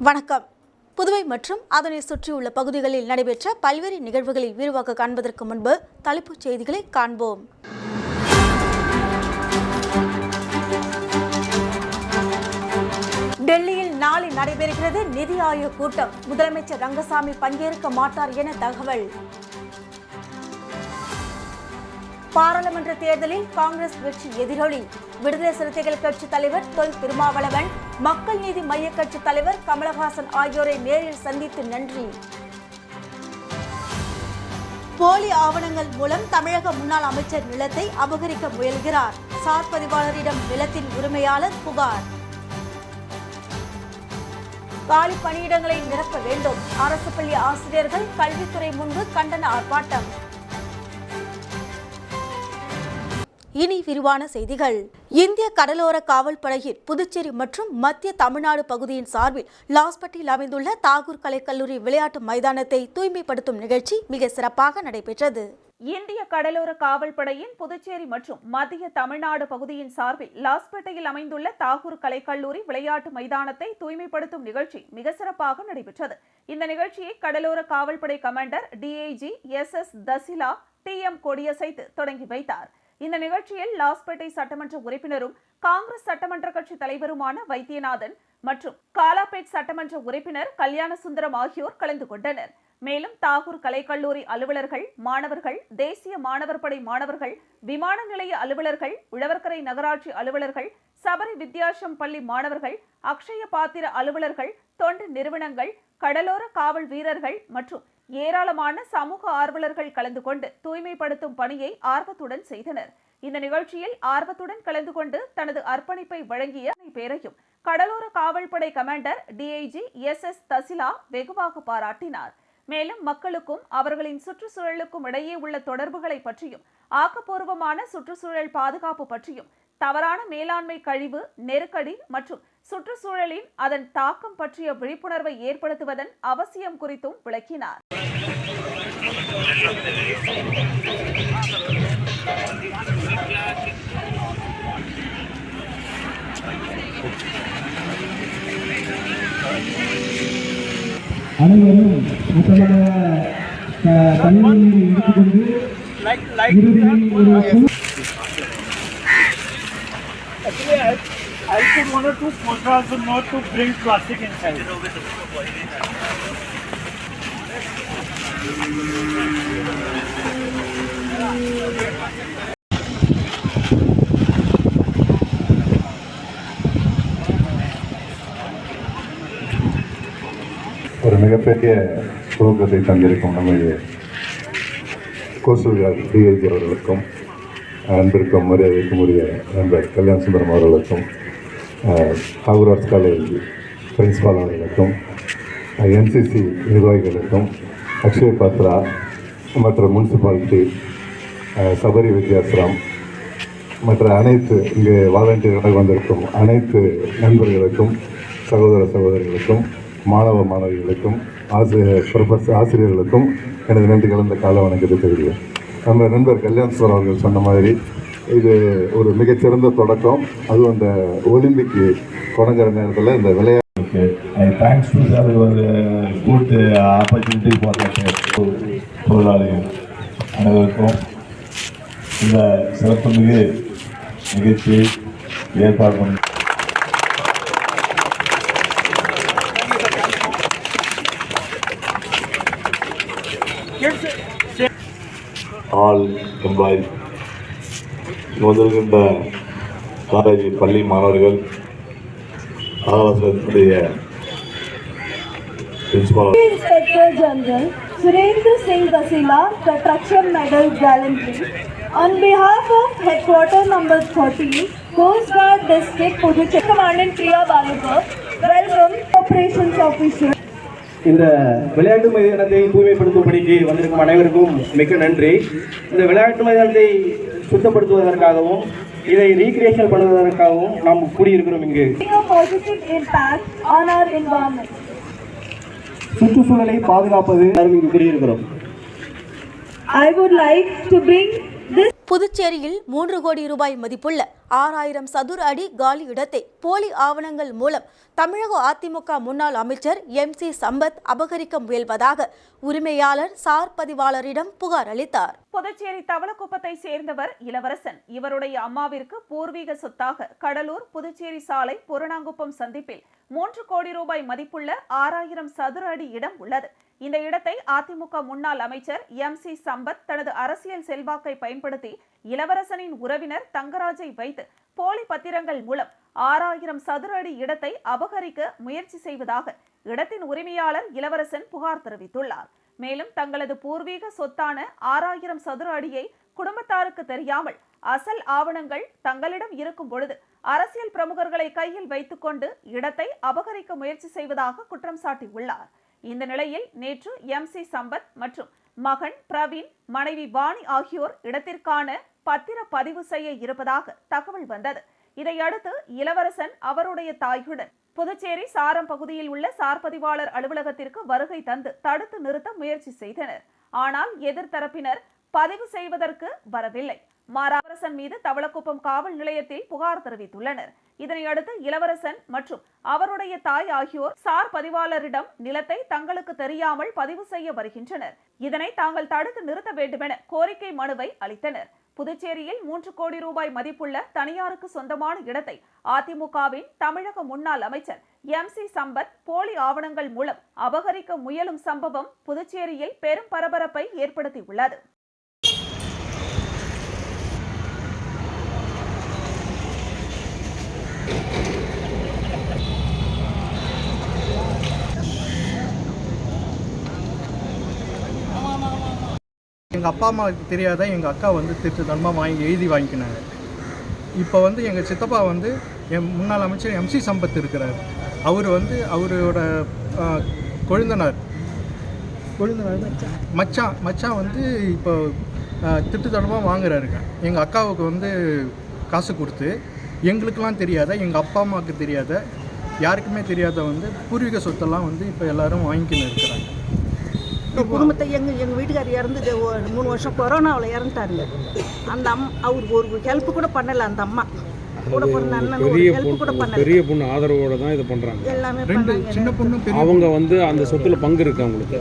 வணக்கம். புதுவை மற்றும் அதனை சுற்றியுள்ள பகுதிகளில் நடைபெற்ற பல்வேறு நிகழ்வுகளை விரிவாக காண்பதற்கு முன்பு தலைப்புச் செய்திகளை காண்போம். டெல்லியில் நாளை நடைபெறுகிறது நிதி ஆயோக் கூட்டம். முதலமைச்சர் ரங்கசாமி பங்கேற்க மாட்டார் என தகவல். பாராளுமன்ற தேர்தலில் காங்கிரஸ் வெற்றி எதிரொலி. விடுதலை சிறுத்தைகள் கட்சி தலைவர் தொல் திருமாவளவன், மக்கள் நீதி மய்ய கட்சி தலைவர் கமலஹாசன் ஆகியோரை நேரில் சந்தித்து நன்றி. போலி ஆவணங்கள் மூலம் தமிழக முன்னாள் அமைச்சர் நிலத்தை அபகரிக்க முயல்கிறார். சார் பதிவாளரிடம் நிலத்தின் உரிமையாளர் புகார். காலி பணியிடங்களை நிரப்ப வேண்டும். அரசு பள்ளி ஆசிரியர்கள் கல்வித்துறை முன்பு கண்டன ஆர்ப்பாட்டம். இனி விரிவான செய்திகள். இந்திய கடலோர காவல் படையின் புதுச்சேரி மற்றும் மத்திய தமிழ்நாடு பகுதியின் சார்பில் லாஸ்பேட்டையில் அமைந்துள்ள தாகூர் கலைக்கல்லூரி விளையாட்டு மைதானத்தை தூய்மைப்படுத்தும் நிகழ்ச்சி மிக சிறப்பாக நடைபெற்றது. இந்திய கடலோர காவல் படையின் புதுச்சேரி மற்றும் மத்திய தமிழ்நாடு பகுதியின் சார்பில் லாஸ்பேட்டையில் அமைந்துள்ள தாகூர் கலைக்கல்லூரி விளையாட்டு மைதானத்தை தூய்மைப்படுத்தும் நிகழ்ச்சி மிக சிறப்பாக நடைபெற்றது. இந்த நிகழ்ச்சியை கடலோர காவல்படை கமாண்டர் டிஐஜி SS தசிலா TM கொடியசைத்து தொடங்கி வைத்தார். இந்த நிகழ்ச்சியில் லாஸ்பேட்டை சட்டமன்ற உறுப்பினரும் காங்கிரஸ் சட்டமன்ற கட்சி தலைவருமான வைத்தியநாதன் மற்றும் காலாப்பேட் சட்டமன்ற உறுப்பினர் கல்யாணசுந்தரம் ஆகியோர் கலந்து கொண்டனர். மேலும் தாகூர் கலைக்கல்லூரி அலுவலர்கள், மாணவர்கள், தேசிய மாணவர் படை மாணவர்கள், விமான நிலைய அலுவலர்கள், உழவர்கரை நகராட்சி அலுவலர்கள், சபரி வித்யாசம் பள்ளி மாணவர்கள், அக்ஷய பாத்திர அலுவலர்கள், தொண்டு நிறுவனங்கள், கடலோர காவல் வீரர்கள் மற்றும் ஏராளமான சமூக ஆர்வலர்கள் கலந்து கொண்டு தூய்மைப்படுத்தும் பணியை ஆர்வத்துடன் செய்தனர். இந்த நிகழ்ச்சியில் ஆர்வத்துடன் கலந்து கொண்டு தனது அர்ப்பணிப்பை வழங்கிய பேரையும் கடலோர காவல்படை கமாண்டர் டிஐஜி SS தசிலா வெகுவாக பாராட்டினார். மேலும் மக்களுக்கும் அவர்களின் சுற்றுச்சூழலுக்கும் இடையே உள்ள தொடர்புகளை பற்றியும், ஆக்கப்பூர்வமான சுற்றுச்சூழல் பாதுகாப்பு பற்றியும், தவறான மேலாண்மை, கழிவு, நெருக்கடி மற்றும் சுற்றுச்சூழலின் அதன் தாக்கம் பற்றிய விழிப்புணர்வை ஏற்படுத்துவதன் அவசியம் குறித்தும் விளக்கினார். அனைவரும் தண்ணீர் எடுத்துக்கொண்டு I put one or two posters not to bring plastic inside. ஒரு மிகப்பெரிய துவக்கத்தை தந்திருக்கும் நம்முடைய கோஸ்டல் கார்டு டிஐஜி அவர்களுக்கும், அன்பிற்கும் மரியாதைக்கும் உரிய நண்பர் கல்யாணசுந்தரம் அவர்களுக்கும், தாகூர் ஆர்ட்ஸ் காலேஜ் பிரின்சிபால் அவர்களுக்கும், NCC நிர்வாகிகளுக்கும், அக்ஷய பாத்ரா மற்ற முனிசிபாலிட்டி, சபரி வித்யாசிரம் மற்ற அனைத்து இங்கே வாலண்டியர்களாக வந்திருக்கும் அனைத்து நண்பர்களுக்கும், சகோதர சகோதரிகளுக்கும், மாணவ மாணவிகளுக்கும், ஆசிரியர்களுக்கும் எனது நன்றி கலந்த கால வணக்கத்தை தெரிவிக்கிறேன். நம்ம நண்பர் கல்யாணசுந்தரம் அவர்கள் சொன்ன மாதிரி இது ஒரு மிகச்சிறந்த தொடக்கம். அதுவும் அந்த ஒலிம்பிக் தொடங்குற நேரத்தில் இந்த விளையாட்டு தேங்க்ஸ் டு சார் ஒரு குட் ஆப்பர்ச்சுனிட்டி ஃபார் தொழிலாளிகள் அனைவருக்கும் இந்த சிறப்புமிகு நிகழ்ச்சியை ஏற்பாடு பண்ணி ஆல் எம்ப்ளாயிஸ் வந்திருக்கின்ற காலேஜ் பள்ளி மாணவர்கள், ஆலோசனையுடைய principal Inspector General Surendra Singh Dasila, the Truxton Medal Gallantry. On behalf of Headquarter Number 13, Coast Guard District Puducherry, Commandant Priya Balukar, welcome Operations Officer. இந்த விளையாட்டு மைதானத்தை தூய்மைப்படுத்தும்படிக்கு வந்திருக்கும் அனைவருக்கும் மிக்க நன்றி. இந்த விளையாட்டு மைதானத்தை சுத்தப்படுத்துவதற்காகவும் இதை ரீக்ரியேஷன் பண்ணுவதற்காகவும் நாம் கூடியிருக்கிறோம். இங்கு சுற்றுச்சூழலை பாதுகாப்பது இங்கு கூடியிருக்கிறோம். I would like to bring this புதுச்சேரியில் 3 கோடி ரூபாய் மதிப்புள்ள 6000 சதுர அடி காலி இடத்தை போலி ஆவணங்கள் மூலம் தமிழக அதிமுக முன்னாள் அமைச்சர் MC சம்பத் அபகரிக்க முயல்வதாக உரிமையாளர் சார் பதிவாளரிடம் புகார் அளித்தார். புதுச்சேரி தவளக்குப்பத்தை சேர்ந்தவர் இளவரசன். இவருடைய அம்மாவிற்கு பூர்வீக சொத்தாக கடலூர் புதுச்சேரி சாலை புறநாங்குப்பம் சந்திப்பில் 3 கோடி ரூபாய் மதிப்புள்ள 6000 சதுர அடி இடம் உள்ளது. இந்த இடத்தை அதிமுக முன்னாள் அமைச்சர் MC சம்பத் தனது அரசியல் செல்வாக்கை பயன்படுத்தி இளவரசனின் உறவினர் தங்கராஜை வைத்து போலி பத்திரங்கள் மூலம் 6000 சதுர அடி இடத்தை அபகரிக்க முயற்சி செய்வதாக இடத்தின் உரிமையாளர் இளவரசன் புகார் தெரிவித்துள்ளார். மேலும் தங்களது பூர்வீக சொத்தான 6000 சதுர அடியை குடும்பத்தாருக்கு தெரியாமல் அசல் ஆவணங்கள் தங்களிடம் இருக்கும் பொழுது அரசியல் பிரமுகர்களை கையில் வைத்துக் கொண்டு இடத்தை அபகரிக்க முயற்சி செய்வதாக குற்றம் சாட்டியுள்ளார். இந்த நிலையில் நேற்று MC சம்பத் மற்றும் மகன் பிரவீன், மனைவி வாணி ஆகியோர் இடத்திற்கான பத்திர பதிவு செய்ய இருப்பதாக தகவல் வந்தது. இதையடுத்து இளவரசன் அவருடைய தாயுடன் புதுச்சேரி சாரம் பகுதியில் உள்ள சார் பதிவாளர் அலுவலகத்திற்கு வருகை தந்து தடுத்து நிறுத்த முயற்சி செய்தனர். ஆனால் எதிர்த்தரப்பினர் பதிவு செய்வதற்கு வரவில்லை. இளவரசன் மீது தவளக்குப்பம் காவல் நிலையத்தில் புகார் தெரிவித்துள்ளனர். இதனையடுத்து இளவரசன் மற்றும் அவருடைய தாய் ஆகியோர் சார் பதிவாளரிடம் நிலத்தை தங்களுக்கு தெரியாமல் பதிவு செய்ய வருகின்றனர், இதனை தாங்கள் தடுத்து நிறுத்த வேண்டுமென கோரிக்கை மனுவை அளித்தனர். புதுச்சேரியில் 3 கோடி ரூபாய் மதிப்புள்ள தனியாருக்கு சொந்தமான இடத்தை அதிமுகவின் தமிழக முன்னாள் அமைச்சர் MC சம்பத் போலி ஆவணங்கள் மூலம் அபகரிக்க முயலும் சம்பவம் புதுச்சேரியில் பெரும் பரபரப்பை ஏற்படுத்தியுள்ளது. எங்கள் அப்பா அம்மாவுக்கு தெரியாத எங்கள் அக்கா வந்து திருட்டுத்தனமாக எழுதி வாங்கிக்கினாங்க. இப்போ வந்து எங்கள் சித்தப்பா வந்து என் முன்னாள் அமைச்சர் MC சம்பத் இருக்கிறார். அவர் வந்து அவரோட கொழுந்தனார் மச்சான் வந்து இப்போ திருட்டுத்தனமாக வாங்குறாருங்க. எங்கள் அக்காவுக்கு வந்து காசு கொடுத்து எங்களுக்கெல்லாம் தெரியாத, எங்கள் அப்பா அம்மாவுக்கு தெரியாத, யாருக்குமே தெரியாத வந்து பூர்வீக சொத்தெல்லாம் வந்து இப்போ எல்லாரும் வாங்கிக்கின்னு இருக்கிறாங்க. குடும்பத்தை எங்கள் வீட்டுக்கார் இறந்து 3 வருஷம் கொரோனாவில் இறந்துட்டாருங்க. அந்த அவர் ஒரு ஹெல்ப் கூட பண்ணலை. அந்த அம்மா கூட பிறந்த அண்ணன் ஒரு ஹெல்ப் கூட பண்ணல. பெரிய பொண்ணு ஆதரவோட தான் இதை பண்ணுறாங்க. எல்லாமே ரெண்டு சின்ன பொண்ணு அவங்க வந்து அந்த சொத்துல பங்கு இருக்கு அவங்களுக்கு.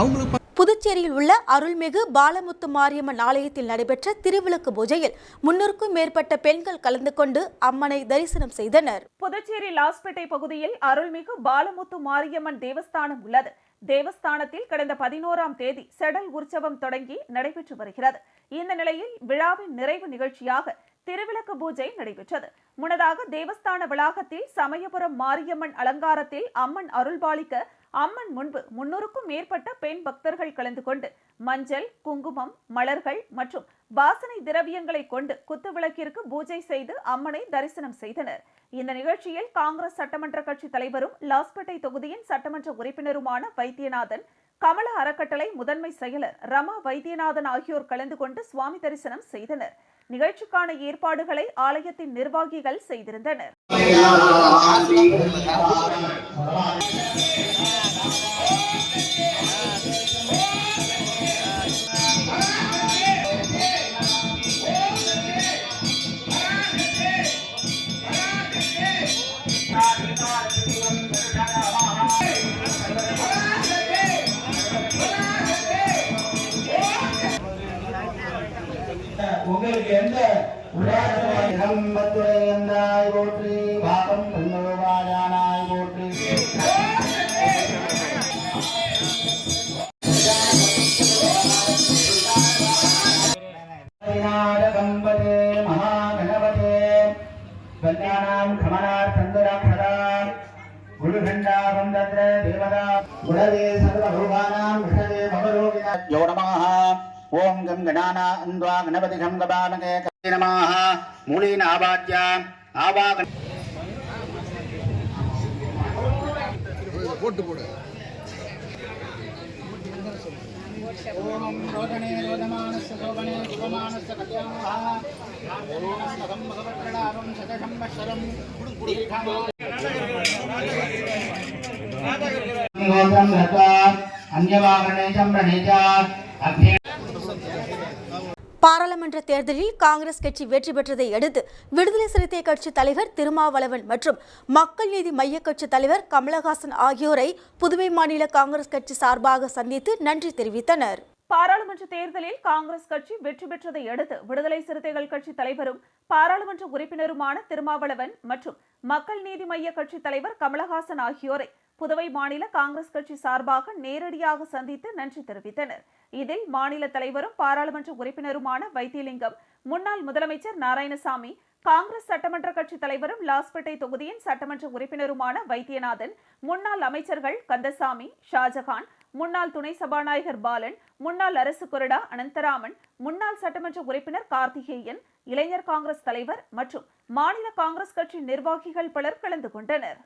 அவங்களுக்கு புதுச்சேரியில் உள்ள அருள்மிகு பாலமுத்து மாரியம்மன் ஆலயத்தில் நடைபெற்ற திருவிளக்கு பூஜையில் 300க்கும் மேற்பட்ட பெண்கள் கலந்து கொண்டு அம்மனை தரிசனம் செய்தனர். புதுச்சேரி லாஸ்பேட்டை பகுதியில் அருள்மிகு பாலமுத்து மாரியம்மன் தேவஸ்தானம் உள்ளது. தேவஸ்தானத்தில் கடந்த 11ஆம் தேதி செடல் உற்சவம் தொடங்கி நடைபெற்று வருகிறது. இந்த நிலையில் விழாவின் நிறைவு நிகழ்ச்சியாக திருவிளக்கு பூஜை நடைபெற்றது. முன்னதாக தேவஸ்தான வளாகத்தில் சமயபுரம் மாரியம்மன் அலங்காரத்தில் அம்மன் அருள்பாலிக்க அம்மன் முன்பு 300க்கும் மேற்பட்ட பெண் பக்தர்கள் கலந்து கொண்டு மஞ்சள், குங்குமம், மலர்கள் மற்றும் வாசனை திரவியங்களை கொண்டு குத்துவிளக்கிற்கு பூஜை செய்து அம்மனை தரிசனம் செய்தனர். இந்த நிகழ்ச்சியில் காங்கிரஸ் சட்டமன்ற கட்சி தலைவரும் லாஸ்பேட்டை தொகுதியின் சட்டமன்ற உறுப்பினருமான வைத்தியநாதன், கமல அறக்கட்டளை முதன்மை செயலர் ரமா வைத்தியநாதன் ஆகியோர் கலந்து கொண்டு சுவாமி தரிசனம் செய்தனர். நிகழ்ச்சிக்கான ஏற்பாடுகளை ஆலயத்தின் நிர்வாகிகள் செய்திருந்தனர். உங்களுக்கு எந்த உலகத்துறையாய் போற்றி, பாகம் பல்லவாயானாய் போற்றி. கம்பதே மகாகணபதே கல்யாணம் கமனார் சந்துரா குருகண்டா வந்தத்ர தேவதா குணவே சர்வபூதானாம் விஷவே பவரோகிணா யோ நமः. ஓம் கம் கணானா அந்த்வா கணபதி கம் கபாமகே நமः. மூலீன ஆவாத்ய ஆவாக போட்டு போடு. ஓம் ரோதனே ரோதமானஸ்ய சோபனே சுபமானஸ்ய கல்யாணः ஓம் பகவத்ரணாமம் சதசம்பத்சரம் தீர்காம் அன்யவாகணேஜம் ரணேஜா. பாராளுமன்ற தேர்தலில் காங்கிரஸ் கட்சி வெற்றி பெற்றதை அடுத்து விடுதலை சிறுத்தை கட்சி தலைவர் திருமாவளவன் மற்றும் மக்கள் நீதி மய்ய கட்சி தலைவர் கமலஹாசன் ஆகியோரை புதுவை மாநில காங்கிரஸ் கட்சி சார்பாக சந்தித்து நன்றி தெரிவித்தனர். பாராளுமன்ற தேர்தலில் காங்கிரஸ் கட்சி வெற்றி பெற்றதை அடுத்து விடுதலை சிறுத்தைகள் கட்சி தலைவரும் பாராளுமன்ற உறுப்பினருமான திருமாவளவன் மற்றும் மக்கள் நீதி மய்ய கட்சி தலைவர் கமலஹாசன் ஆகியோரை புதுவை மாநில காங்கிரஸ் கட்சி சார்பாக நேரடியாக சந்தித்து நன்றி தெரிவித்தனர். இதில் மாநில தலைவரும் பாராளுமன்ற உறுப்பினருமான வைத்தியலிங்கம், முன்னாள் முதலமைச்சர் நாராயணசாமி, காங்கிரஸ் சட்டமன்ற கட்சி தலைவரும் லாஸ்பேட்டை தொகுதியின் சட்டமன்ற உறுப்பினருமான வைத்தியநாதன், முன்னாள் அமைச்சர்கள் கந்தசாமி, ஷாஜகான், முன்னாள் துணை சபாநாயகர் பாலன், முன்னாள் அரசு கொறடா அனந்தராமன், முன்னாள் சட்டமன்ற உறுப்பினர் கார்த்திகேயன், இளைஞர் காங்கிரஸ் தலைவர் மற்றும் மாநில காங்கிரஸ் கட்சி நிர்வாகிகள் பலர் கலந்து கொண்டனர்.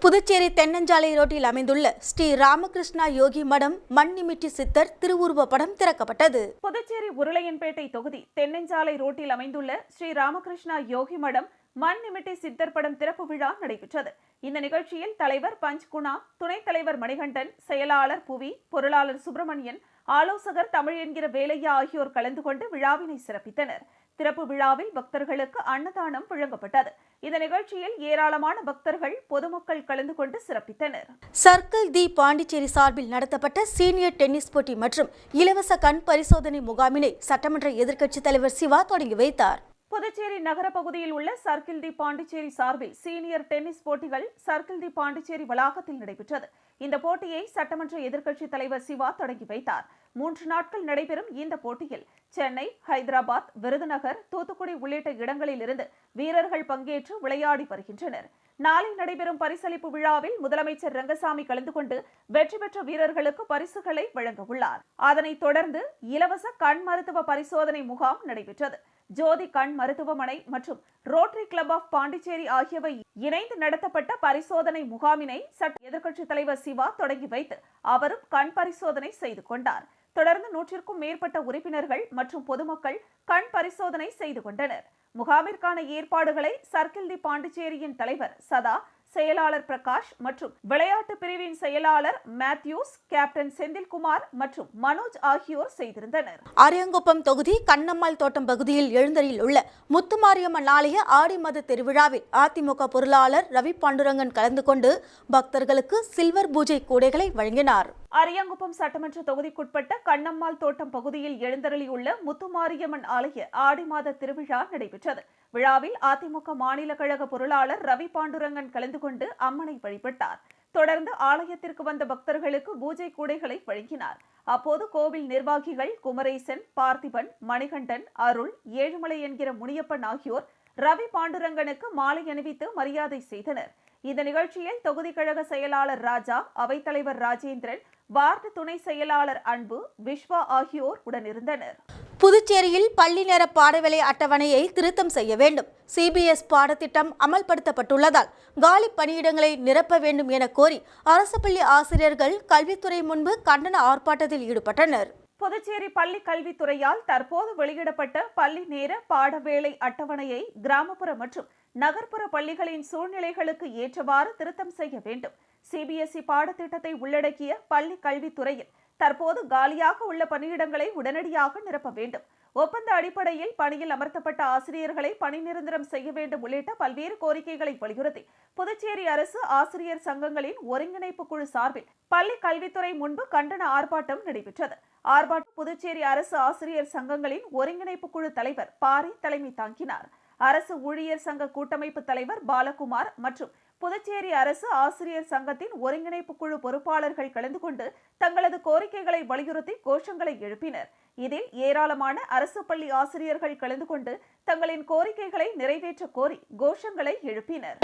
புதுச்சேரி தென்னஞ்சாலை ரோட்டில் அமைந்துள்ள ஸ்ரீ ராமகிருஷ்ணா யோகி மடம் மண்ணிமிட்டி சித்தர் திருவுருவ படம் திறக்கப்பட்டது. புதுச்சேரி உருளையன்பேட்டை தொகுதி தென்னஞ்சாலை ரோட்டில் அமைந்துள்ள ஸ்ரீ ராமகிருஷ்ணா யோகி மடம் மண்ணிமிட்டி சித்தர் படம் திறப்பு விழா நடைபெற்றது. இந்த நிகழ்ச்சியில் தலைவர் பஞ்ச்குணா, துணைத் தலைவர் மணிகண்டன், செயலாளர் புவி, பொருளாளர் சுப்பிரமணியன், ஆலோசகர் தமிழ் என்கிற வேலையா ஆகியோர் கலந்து கொண்டு விழாவினை சிறப்பித்தனர். திறப்பு விழாவில் பக்தர்களுக்கு அன்னதானம் வழங்கப்பட்டது. இந்த நிகழ்ச்சியில் ஏராளமான பக்தர்கள், பொதுமக்கள் கலந்து கொண்டு சிறப்பித்தனர். சர்க்கிள் தி பாண்டிச்சேரி சார்பில் நடத்தப்பட்ட சீனியர் டென்னிஸ் போட்டி மற்றும் இலவச கண் பரிசோதனை முகாமினை சட்டமன்ற எதிர்க்கட்சித் தலைவர் சிவா தொடங்கி வைத்தார். புதுச்சேரி நகர பகுதியில் உள்ள சர்க்கிள் தி பாண்டிச்சேரி சார்பில் சீனியர் டென்னிஸ் போட்டிகள் சர்க்கிள் தி பாண்டிச்சேரி வளாகத்தில் நடைபெற்றது. இந்த போட்டியை சட்டமன்ற எதிர்க்கட்சித் தலைவர் சிவா தொடங்கி வைத்தார். 3 நாட்கள் நடைபெறும் இந்த போட்டியில் சென்னை, ஹைதராபாத், விருதுநகர், தூத்துக்குடி உள்ளிட்ட இடங்களில் இருந்து வீரர்கள் பங்கேற்று விளையாடி வருகின்றனர். நாளை நடைபெறும் பரிசளிப்பு விழாவில் முதலமைச்சர் ரங்கசாமி கலந்து கொண்டு வெற்றி பெற்ற வீரர்களுக்கு பரிசுகளை வழங்க உள்ளார். அதனைத் தொடர்ந்து இலவச கண் மருத்துவ பரிசோதனை முகாம் நடைபெற்றது. ஜோதி கண் மருத்துவமனை மற்றும் ரோட்டரி கிளப் ஆஃப் பாண்டிச்சேரி ஆகியவை இணைந்து நடத்தப்பட்ட பரிசோதனை முகாமினை சட்ட எதிர்க்கட்சித் தலைவர் சிவா தொடங்கி வைத்து அவரும் கண் பரிசோதனை செய்து கொண்டார். தொடர்ந்து 100க்கும் மேற்பட்ட உறுப்பினர்கள் மற்றும் பொதுமக்கள் கண் பரிசோதனை செய்து கொண்டனர். முகாமிற்கான ஏற்பாடுகளை சர்க்கிள் தி பாண்டிச்சேரியின் தலைவர் சதா, செயலாளர் பிரகாஷ் மற்றும் விளையாட்டு பிரிவின் செயலாளர் மேத்யூஸ், கேப்டன் செந்தில்குமார் மற்றும் மனோஜ் ஆகியோர் செய்திருந்தனர். அரியங்குப்பம் தொகுதி கண்ணம்மாள் தோட்டம் பகுதியில் எழுந்தரில் உள்ள முத்துமாரியம்மன் ஆலய ஆடி மத திருவிழாவில் அதிமுக பொருளாளர் ரவி பாண்டுரங்கன் கலந்து கொண்டு பக்தர்களுக்கு சில்வர் பூஜை கூடைகளை வழங்கினார். அரியங்குப்பம் சட்டமன்ற தொகுதிக்குட்பட்ட கண்ணம்மாள் தோட்டம் பகுதியில் எழுந்தருளியுள்ள முத்துமாரியம்மன் ஆலய ஆடி மாத திருவிழா நடைபெற்றது. விழாவில் அதிமுக மாநில கழக பொருளாளர் ரவி பாண்டுரங்கன் கலந்து கொண்டு அம்மனை வழிபட்டார். தொடர்ந்து ஆலயத்திற்கு வந்த பக்தர்களுக்கு பூஜை கூடைகளை வழங்கினார். அப்போது கோவில் நிர்வாகிகள் குமரேசன், பார்த்திபன், மணிகண்டன், அருள், ஏழுமலை என்கிற முனியப்பன் ஆகியோர் ரவி பாண்டுரங்கனுக்கு மாலை அணிவித்து மரியாதை செய்தனர். இந்த நிகழ்ச்சியில் தொகுதி கழக செயலாளர் ராஜா, அவைத்தலைவர் ராஜேந்திரன், வார்டு துணை செயலாளர் அன்பு, விஸ்வா ஆகியோர் உடனிருந்தனர். புதுச்சேரியில் பள்ளி நேர பாடவேளை அட்டவணையை திருத்தம் செய்ய வேண்டும். CBS பாடத்திட்டம் அமல்படுத்தப்பட்டுள்ளதால் காலி பணியிடங்களை நிரப்ப வேண்டும் என கோரி அரசு பள்ளி ஆசிரியர்கள் கல்வித்துறை முன்பு கண்டன ஆர்ப்பாட்டத்தில் ஈடுபட்டனர். புதுச்சேரி பள்ளி கல்வித்துறையால் தற்போது வெளியிடப்பட்ட பள்ளி நேர பாடவேளை அட்டவணையை கிராமப்புற மற்றும் நகர்ப்புற பள்ளிகளின் சூழ்நிலைகளுக்கு ஏற்றவாறு திருத்தம் செய்ய வேண்டும். CBSE பாடத்திட்டத்தை உள்ளடக்கிய பள்ளி கல்வித்துறையில் தற்போது காலியாக உள்ள பணியிடங்களை உடனடியாக நிரப்ப வேண்டும். ஒப்பந்த அடிப்படையில் பணியில் அமர்த்தப்பட்ட ஆசிரியர்களை பணி நிரந்தரம் செய்ய வேண்டும் உள்ளிட்ட பல்வேறு கோரிக்கைகளை வலியுறுத்தி புதுச்சேரி அரசு ஆசிரியர் சங்கங்களின் ஒருங்கிணைப்பு குழு சார்பில் பள்ளி கல்வித்துறை முன்பு கண்டன ஆர்ப்பாட்டம் நடைபெற்றது. ஆர்ப்பாட்டம் புதுச்சேரி அரசு ஆசிரியர் சங்கங்களின் ஒருங்கிணைப்பு குழு தலைவர் பாரி தலைமை தாங்கினார். அரசு ஊழியர் சங்க கூட்டமைப்பு தலைவர் பாலகுமார் மற்றும் புதுச்சேரி அரசு ஆசிரியர் சங்கத்தின் ஒருங்கிணைப்பு குழு பொறுப்பாளர்கள் கலந்து கொண்டு தங்களது கோரிக்கைகளை வலியுறுத்தி கோஷங்களை எழுப்பினர். இதில் ஏராளமான அரசு பள்ளி ஆசிரியர்கள் கலந்து கொண்டு தங்களின் கோரிக்கைகளை நிறைவேற்ற கோரி கோஷங்களை எழுப்பினர்.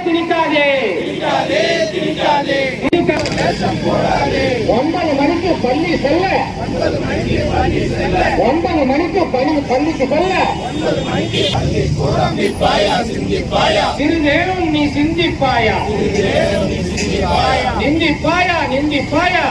திணிக்காதே 9 மணிக்கு பள்ளி செல்ல 9 மணிக்கு பள்ளிக்கு செல்ல சிறிதேனும் நீ சிந்திப்பாயா நிந்திப்பாயா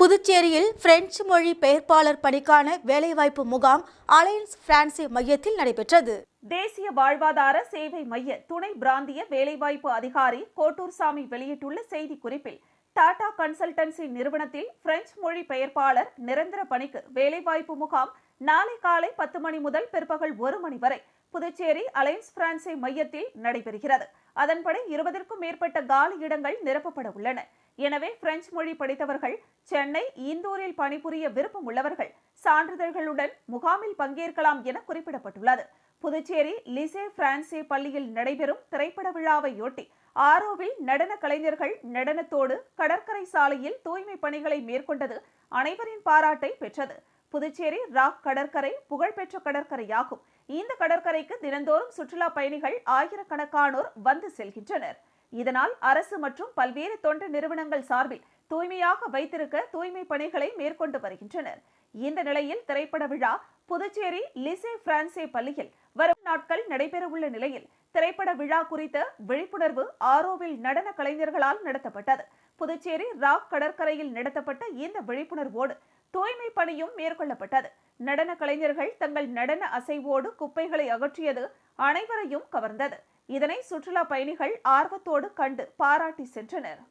புதுச்சேரியில் பிரெஞ்சு மொழி பெயர்ப்பாளர் பணிக்கான வேலைவாய்ப்பு முகாம் அலையன்ஸ் பிரான்சே மையத்தில் நடைபெற்றது. தேசிய வாழ்வாதார சேவை மைய துணை பிராந்திய வேலைவாய்ப்பு அதிகாரி கோட்டூர்சாமி வெளியிட்டுள்ள செய்திக்குறிப்பில், டாடா கன்சல்டன்சி நிறுவனத்தில் பிரெஞ்சு மொழி பெயர்ப்பாளர் நிரந்தர பணிக்கு வேலைவாய்ப்பு முகாம் நாளை காலை 10 மணி முதல் பிற்பகல் 1 மணி வரை புதுச்சேரி அலையன்ஸ் பிரான்சே மையத்தில் நடைபெறுகிறது. அதன்படி 20க்கும் மேற்பட்ட காலி இடங்கள் நிரப்பப்பட உள்ளன. எனவே பிரெஞ்சு மொழி படித்தவர்கள், சென்னை, இந்தூரில் பணிபுரிய விருப்பம் உள்ளவர்கள் சான்றிதழ்களுடன் முகாமில் பங்கேற்கலாம் என குறிப்பிடப்பட்டுள்ளது. புதுச்சேரி லிசே பிரான்சே பள்ளியில் நடைபெறும் திரைப்பட விழாவையொட்டி ஆரோவில் நடன கலைஞர்கள் நடனத்தோடு கடற்கரை சாலையில் தூய்மை பணிகளை மேற்கொண்டது அனைவரின் பாராட்டை பெற்றது. புதுச்சேரி ராக் கடற்கரை புகழ்பெற்ற கடற்கரையாகும். இந்த கடற்கரைக்கு தினந்தோறும் சுற்றுலா பயணிகள் ஆயிரக்கணக்கானோர் வந்து செல்கின்றனர். இதனால் அரசு மற்றும் பல்வேறு தொண்டு நிறுவனங்கள் சார்பில் தூய்மையாக வைத்திருக்க தூய்மை பணிகளை மேற்கொண்டு வருகின்றனர். இந்த நிலையில் திரைப்பட விழா புதுச்சேரி லிசே பிரான்சே பள்ளியில் வரும் நாட்கள் நடைபெறவுள்ள நிலையில் திரைப்பட விழா குறித்த விழிப்புணர்வு ஆரோவில் நடன கலைஞர்களால் நடத்தப்பட்டது. புதுச்சேரி ராக் கடற்கரையில் நடத்தப்பட்ட இந்த விழிப்புணர்வோடு தூய்மை பணியும் மேற்கொள்ளப்பட்டது. நடன கலைஞர்கள் தங்கள் நடன அசைவோடு குப்பைகளை அகற்றியது அனைவரையும் கவர்ந்தது. இதனை சுற்றுலா பயணிகள் ஆர்வத்தோடு கண்டு பாராட்டி சென்றனர்.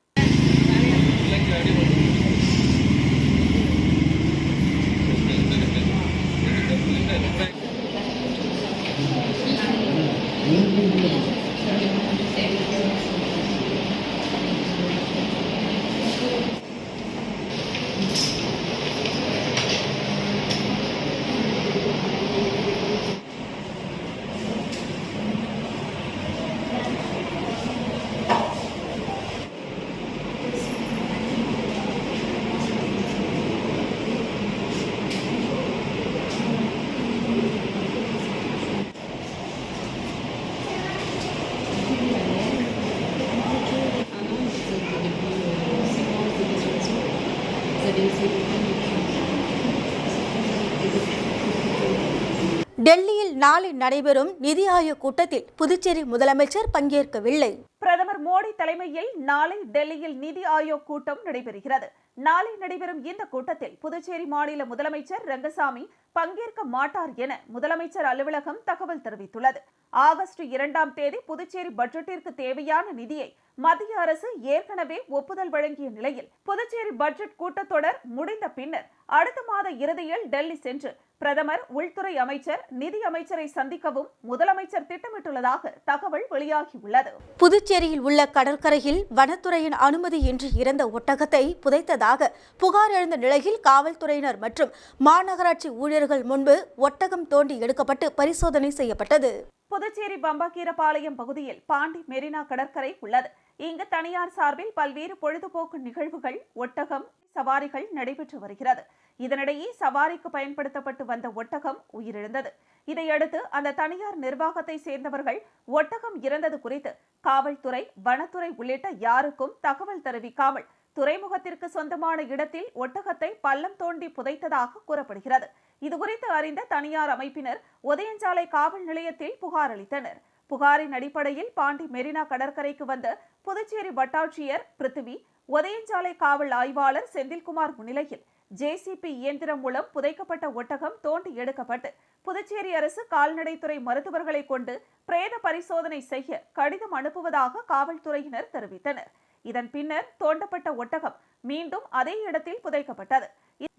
டெல்லியில் நாளை நடைபெறும் நிதி ஆயோக் கூட்டத்தில் புதுச்சேரி முதலமைச்சர் பங்கேற்கவில்லை. பிரதமர் மோடி தலைமையில் நாளை டெல்லியில் நிதி ஆயோக் கூட்டம் நடைபெறுகிறது. நாளை நடைபெறும் இந்த கூட்டத்தில் புதுச்சேரி மாநில முதலமைச்சர் ரங்கசாமி பங்கேற்க மாட்டார் என முதலமைச்சர் அலுவலகம் தகவல் தெரிவித்துள்ளது. ஆகஸ்ட் 2ஆம் தேதி புதுச்சேரி பட்ஜெட்டிற்கு தேவையான நிதியை மத்திய அரசு ஏற்கனவே ஒப்புதல் வழங்கிய நிலையில் புதுச்சேரி பட்ஜெட் கூட்டத்தொடர் முடிந்த பின்னர் அடுத்த மாத இறுதியில் டெல்லி சென்று பிரதமர், உள்துறை அமைச்சர், நிதி அமைச்சரை சந்திக்கவும் முதலமைச்சர் திட்டமிட்டுள்ளதாக தகவல் வெளியாகியுள்ளது. புதுச்சேரியில் உள்ள கடற்கரையில் வனத்துறையின் அனுமதியின்றி இறந்த ஒட்டகத்தை புதைத்ததாக புகார் எழுந்த நிலையில் காவல்துறையினர் மற்றும் மாநகராட்சி ஊழியர்கள் முன்பு ஒட்டகம் தோண்டி எடுக்கப்பட்டு பரிசோதனை செய்யப்பட்டது. புதுச்சேரி பம்பாக்கீரபாளையம் பகுதியில் பாண்டி மெரினா கடற்கரை உள்ளது. இங்கு தனியார் சார்பில் பல்வேறு பொழுதுபோக்கு நிகழ்வுகள், ஒட்டகம் சவாரிகள் நடைபெற்று வருகிறது. இதனிடையே சவாரிக்கு பயன்படுத்தப்பட்டு வந்த ஒட்டகம் உயிரிழந்தது. இதையடுத்து அந்த தனியார் நிர்வாகத்தை சேர்ந்தவர்கள் ஒட்டகம் இறந்தது குறித்து காவல்துறை, வனத்துறை உள்ளிட்ட யாருக்கும் தகவல் தெரிவிக்காமல் துறைமுகத்திற்கு சொந்தமான இடத்தில் ஒட்டகத்தை பள்ளம் தோண்டி புதைத்ததாக கூறப்படுகிறது. இதுகுறித்து அறிந்த தனியார் அமைப்பினர் உதயஞ்சாலை காவல் நிலையத்தில் புகார் அளித்தனர். புகாரின் அடிப்படையில் பாண்டி மெரினா கடற்கரைக்கு வந்த புதுச்சேரி வட்டாட்சியர் பிருத்திவி, உதயஞ்சாலை காவல் ஆய்வாளர் செந்தில்குமார் முன்னிலையில் ஜேசிபி இயந்திரம் மூலம் புதைக்கப்பட்ட ஒட்டகம் தோண்டி எடுக்கப்பட்டு புதுச்சேரி அரசு கால்நடைத்துறை மருத்துவர்களை கொண்டு பிரேத பரிசோதனை செய்ய கடிதம் அனுப்புவதாக காவல்துறையினர் தெரிவித்தனர். இதன் பின்னர் தோண்டப்பட்ட ஒட்டகம் மீண்டும் அதே இடத்தில் புதைக்கப்பட்டது.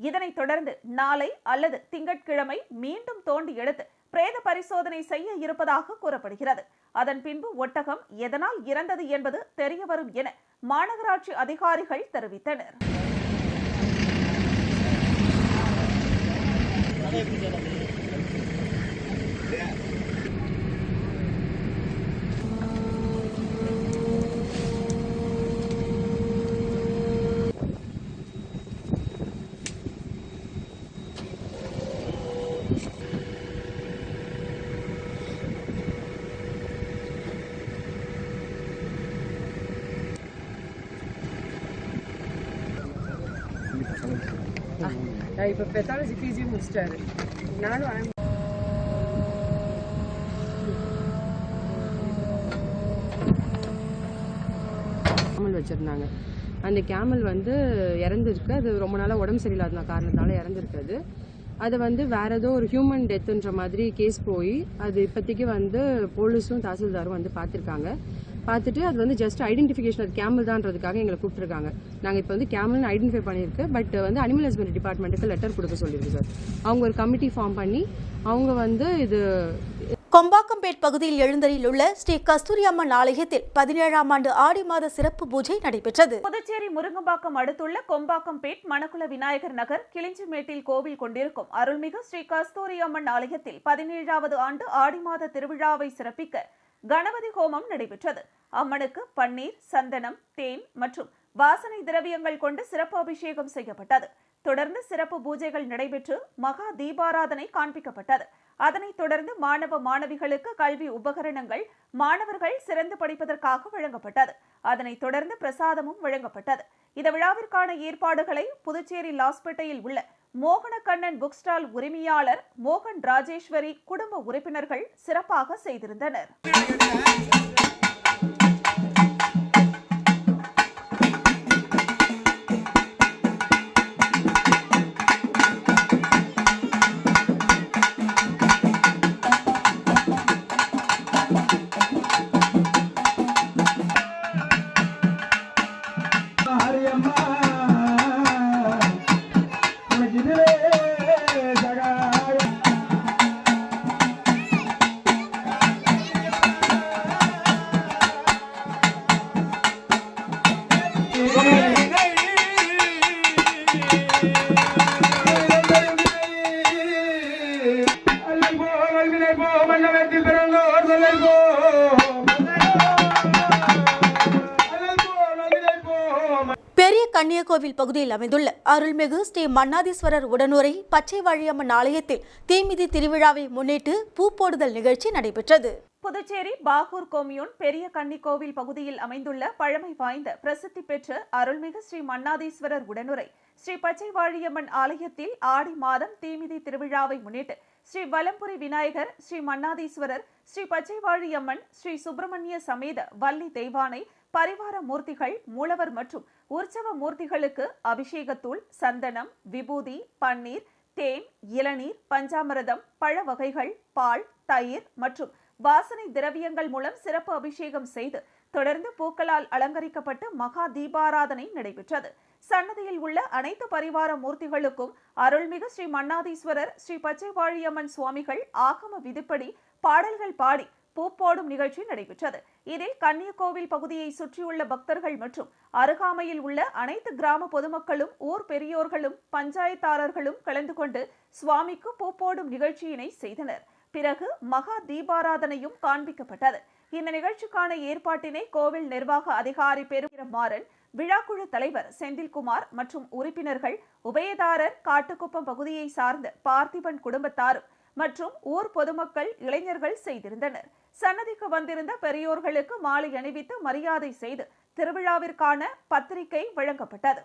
இதனைத் தொடர்ந்து நாளை அல்லது திங்கட்கிழமை மீண்டும் தோண்டி எடுத்து பிரேத பரிசோதனை செய்ய இருப்பதாக கூறப்படுகிறது. அதன் பின்பு ஒட்டகம் எதனால் இறந்தது என்பது தெரியவரும் என மாநகராட்சி அதிகாரிகள் தெரிவித்தனர். இப்போ பெத்தாலஜி பிஜி முடிச்சிட்டாரு. நானும் கேமல் வச்சுருந்தாங்க. அந்த கேமல் வந்து இறந்துருக்கு. அது ரொம்ப நாளாக உடம்பு சரியில்லாத காரணத்தால் இறந்துருக்குது. அதை வந்து வேறு ஏதோ ஒரு ஹியூமன் டெத்துன்ற மாதிரி கேஸ் போய் அது இப்போதைக்கு வந்து போலீஸும் தாசில்தாரும் வந்து பார்த்துருக்காங்க. பார்த்துட்டு அது வந்து ஜஸ்ட் ஐடென்டிஃபிகேஷன் அது கேமல் தான்றதுக்காக எங்களை கூப்பிட்டுருக்காங்க. நாங்கள் இப்போ வந்து கேமல்னு ஐடென்டிஃபை பண்ணியிருக்கு. பட் வந்து அனிமல் ஹஸ்பண்டரி டிபார்ட்மெண்ட்டுக்கு லெட்டர் கொடுக்க சொல்லியிருக்கு சார். அவங்க ஒரு கமிட்டி ஃபார்ம் பண்ணி அவங்க வந்து இது கொம்பாக்கம்பேட் பகுதியில் எழுந்தரில் உள்ள ஸ்ரீ கஸ்தூரி அம்மன் ஆலயத்தில் 17ஆம் ஆண்டு ஆடி மாத சிறப்பு பூஜை நடைபெற்றது. புதுச்சேரி முருங்கம்பாக்கம் அடுத்துள்ள கொம்பாக்கம்பேட் மணக்குள விநாயகர் நகர் கிளிஞ்சிமேட்டில் கோவில் கொண்டிருக்கும் அருள்மிகு ஸ்ரீ கஸ்தூரி அம்மன் ஆலயத்தில் 17வது ஆண்டு ஆடி மாத திருவிழாவை சிறப்பிக்க கணபதி ஹோமம் நடைபெற்றது. அம்மனுக்கு பன்னீர், சந்தனம், தேன் மற்றும் வாசனை திரவியங்கள் கொண்டு சிறப்பு அபிஷேகம் செய்யப்பட்டது. தொடர்ந்து சிறப்பு பூஜைகள் நடைபெற்று மகா தீபாராதனை காண்பிக்கப்பட்டது. அதனைத் தொடர்ந்து மாணவ மாணவிகளுக்கு கல்வி உபகரணங்கள் மாணவர்கள் சிறந்து படிப்பதற்காக வழங்கப்பட்டது. அதனைத் தொடர்ந்து பிரசாதமும் வழங்கப்பட்டது. இந்த விழாவிற்கான ஏற்பாடுகளை புதுச்சேரி லாஸ்பேட்டையில் உள்ள மோகனக்கண்ணன் புக் ஸ்டால் உரிமையாளர் மோகன் ராஜேஸ்வரி குடும்ப உறுப்பினர்கள் சிறப்பாக செய்திருந்தனர். பெரிய கன்னியகோவில் பகுதியில் அமைந்துள்ள அருள்மிகு ஸ்ரீ மன்னாதீஸ்வரர் உடனுரை பச்சை வாழியம்மன் ஆலயத்தில் தீமிதி திருவிழாவை முன்னிட்டு பூ போடுதல் நிகழ்ச்சி நடைபெற்றது. புதுச்சேரி பாகூர் கொம்யூன் பெரிய கன்னிக்கோவில் பகுதியில் அமைந்துள்ள பழமை வாய்ந்த பிரசித்தி பெற்ற அருள்மிகு ஸ்ரீ மன்னாதீஸ்வரர் உடனுரை ஸ்ரீ பச்சை வாழியம்மன் ஆலயத்தில் ஆடி மாதம் தீமிதி திருவிழாவை முன்னிட்டு ஸ்ரீ வலம்புரி விநாயகர், ஸ்ரீ மன்னாதீஸ்வரர், ஸ்ரீ பச்சை வாழியம்மன், ஸ்ரீ சுப்பிரமணிய சமேத வள்ளி தெய்வானை, பரிவார மூர்த்திகள், மூலவர் மற்றும் உற்சவ மூர்த்திகளுக்கு அபிஷேகத்தூள், சந்தனம், விபூதி, பன்னீர், தேன், இளநீர், பஞ்சாமிரதம், பழ வகைகள், பால், தயிர் மற்றும் வாசனை திரவியங்கள் மூலம் சிறப்பு அபிஷேகம் செய்து தொடர்ந்து பூக்களால் அலங்கரிக்கப்பட்டு மகா தீபாராதனை நடைபெற்றது. சன்னதியில் உள்ள அனைத்து பரிவார மூர்த்திகளுக்கும் அருள்மிகு ஸ்ரீ மன்னாதீஸ்வரர், ஸ்ரீ பச்சை வாழியம்மன் சுவாமிகள் ஆகம விதிப்படி பாடல்கள் பாடி பூ போடும் நிகழ்ச்சி நடைபெற்றது. இதில் கன்னியகோவில் பகுதியை சுற்றியுள்ள பக்தர்கள் மற்றும் அருகாமையில் உள்ள அனைத்து கிராம பொதுமக்களும் ஊர் பெரியோர்களும் பஞ்சாயத்தாரர்களும் கலந்து கொண்டு சுவாமிக்கு பூ போடும் நிகழ்ச்சியினை செய்தனர். பிறகு மகா தீபாராதனையும் காண்பிக்கப்பட்டது. இந்த நிகழ்ச்சிக்கான ஏற்பாட்டினை கோவில் நிர்வாக அதிகாரி பெருமாறன், விழாக்குழு தலைவர் செந்தில்குமார் மற்றும் உறுப்பினர்கள், உபயதாரர், காட்டுக்குப்பம் பகுதியை சார்ந்த பார்த்திபன் குடும்பத்தாரும் மற்றும் ஊர் பொதுமக்கள், இளைஞர்கள் செய்திருந்தனர். சன்னதிக்கு வந்திருந்த பெரியோர்களுக்கு மாலை அணிவித்து மரியாதை செய்து திருவிழாவிற்கான பத்திரிகை வழங்கப்பட்டது.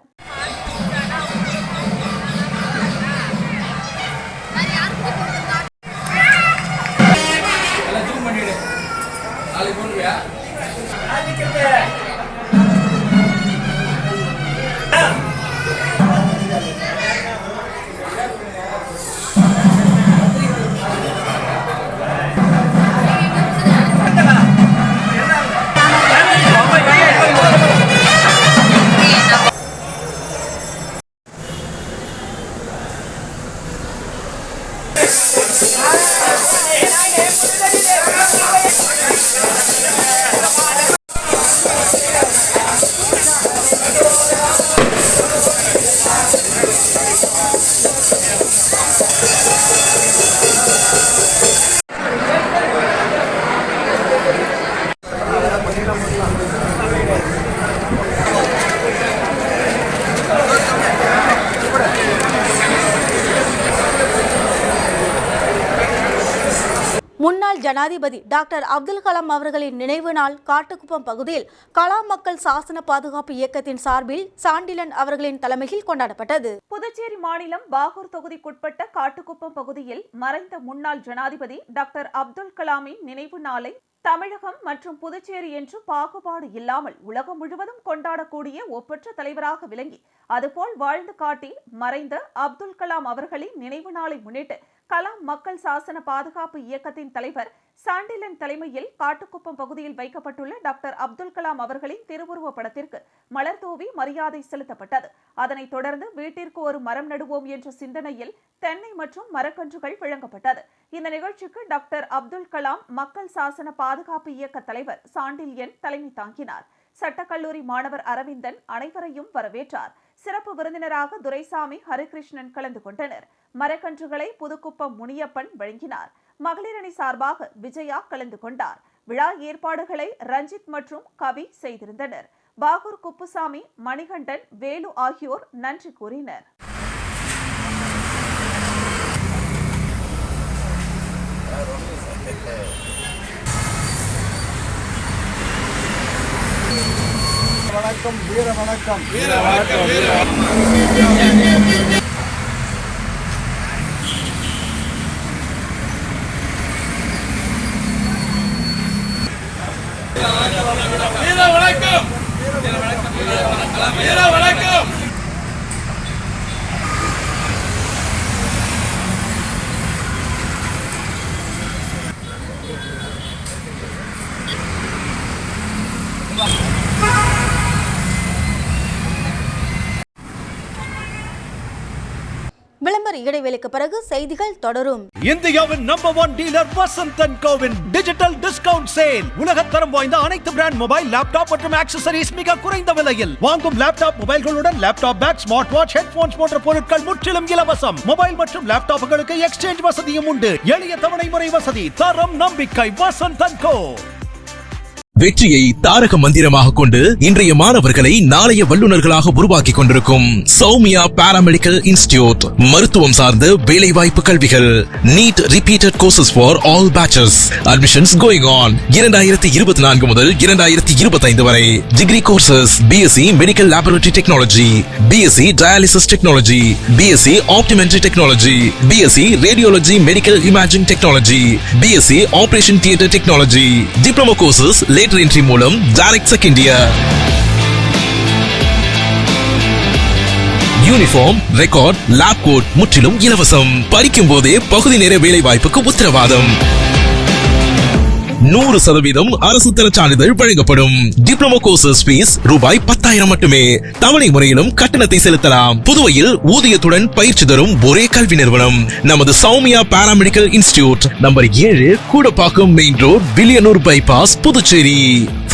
முன்னாள் ஜனாதிபதி டாக்டர் அப்துல் கலாம் அவர்களின் நினைவு நாள் காட்டுக்குப்பம் பகுதியில் கலாம் மக்கள் சாசன பாதுகாப்பு இயக்கத்தின் சார்பில் சாண்டிலன் அவர்களின் தலைமையில் கொண்டாடப்பட்டது. புதுச்சேரி மாநிலம் பாகூர் தொகுதிக்குட்பட்ட காட்டுக்குப்பம் பகுதியில் மறைந்த முன்னாள் ஜனாதிபதி டாக்டர் அப்துல் கலாமின் நினைவு நாளை தமிழகம் மற்றும் புதுச்சேரி என்று பாகுபாடு இல்லாமல் உலகம் முழுவதும் கொண்டாடக்கூடிய ஒப்பற்ற தலைவராக விளங்கி அதுபோல் வாழ்ந்து காட்டி மறைந்த அப்துல் கலாம் அவர்களின் நினைவு நாளை முன்னிட்டு கலாம் மக்கள் சாசன பாதுகாப்பு இயக்கத்தின் தலைவர் சாண்டிலன் தலைமையில் காட்டுக்குப்பம் பகுதியில் வைக்கப்பட்டுள்ள டாக்டர் அப்துல் கலாம் அவர்களின் திருவுருவ படத்திற்கு மலர் தூவி மரியாதை செலுத்தப்பட்டது. அதனைத் தொடர்ந்து வீட்டிற்கு ஒரு மரம் நடுவோம் என்ற சிந்தனையில் தென்னை மற்றும் மரக்கன்றுகள் வழங்கப்பட்டது. இந்த நிகழ்ச்சிக்கு டாக்டர் அப்துல் கலாம் மக்கள் சாசன பாதுகாப்பு இயக்க தலைவர் சாண்டில்யன் தலைமை தாங்கினார். சட்டக்கல்லூரி மாணவர் அரவிந்தன் அனைவரையும் வரவேற்றார். சிறப்பு விருந்தினராக துரைசாமி, ஹரிகிருஷ்ணன் கலந்து கொண்டனர். மரக்கன்றுகளை புதுக்குப்பம் முனியப்பன் வழங்கினார். மகளிரணி சார்பாக விஜயா கலந்து கொண்டார். விழா ஏற்பாடுகளை ரஞ்சித் மற்றும் கவி செய்திருந்தனர். பாகூர் குப்புசாமி, மணிகண்டன், வேலு ஆகியோர் நன்றி கூறினர். வணக்கம், வீர வணக்கம், வீர வணக்கம், வீர வணக்கம். விளம்பர இடைவேளைக்கு பிறகு செய்திகள் தொடரும். இந்தியாவின் நம்பர் 1 டீலர் வசந்த் அண்ட் கோவின் டிஜிட்டல் டிஸ்கவுண்ட் சேல். உலகத்தரம் வாய்ந்த அனைத்து பிராண்ட் மொபைல், லேப்டாப் மற்றும் ஆக்சசரிஸ் மிக குறைந்த விலையில். வாங்கும் லேப்டாப் மொபைல்களுடன் laptop bag, smart watch, headphones போன்ற பொருட்கள் முற்றிலும் இலவசம். மொபைல் மற்றும் லேப்டாப்புகளுக்கு எக்ஸ்சேஞ்ச் வசதியும் உண்டு. எளிய தவணை முறை வசதி. தரம், நம்பிக்கை. வசந்த் அண்ட் கோ. வெற்றியை தாரக மந்திரமாக கொண்டு இன்றைய மாணவர்களை நாளைய வல்லுநர்களாக உருவாக்கி கொண்டிருக்கும் சௌமியா பாராமெடிக்கல் இன்ஸ்டிடியூட். மருத்துவம் சார்ந்த வேலை வாய்ப்பு கல்விகள். NEET repeated courses for all batches. Admissions going on. 2024 முதல் 2025 வரை. Degree courses BSc medical laboratory technology, BSc dialysis technology, BSc optometry technology, BSc radiology medical imaging technology, BSc operation theatre technology. Diploma courses lateral entry மூலம் direct second year. Uniform, record, lab coat முற்றிலும் இலவசம். படிக்கும் போதே பகுதி நேர வேலை வாய்ப்புக்கு உத்தரவாதம். 100% அரசு தர சான்றிதழ் வழங்கப்படும். டிப்ளமோ கோர்சஸ் ஃபீஸ் ரூபாய் 10,000 மட்டுமே. தவணை முறையிலும் கட்டணத்தை செலுத்தலாம். புதுவையில் ஊதியத்துடன் பயிற்சி தரும் ஒரே கல்வி நிறுவனம் நமது Soumya paramedical institute. Number 7, Koodapakkam main road, Villianur bypass, Puducherry.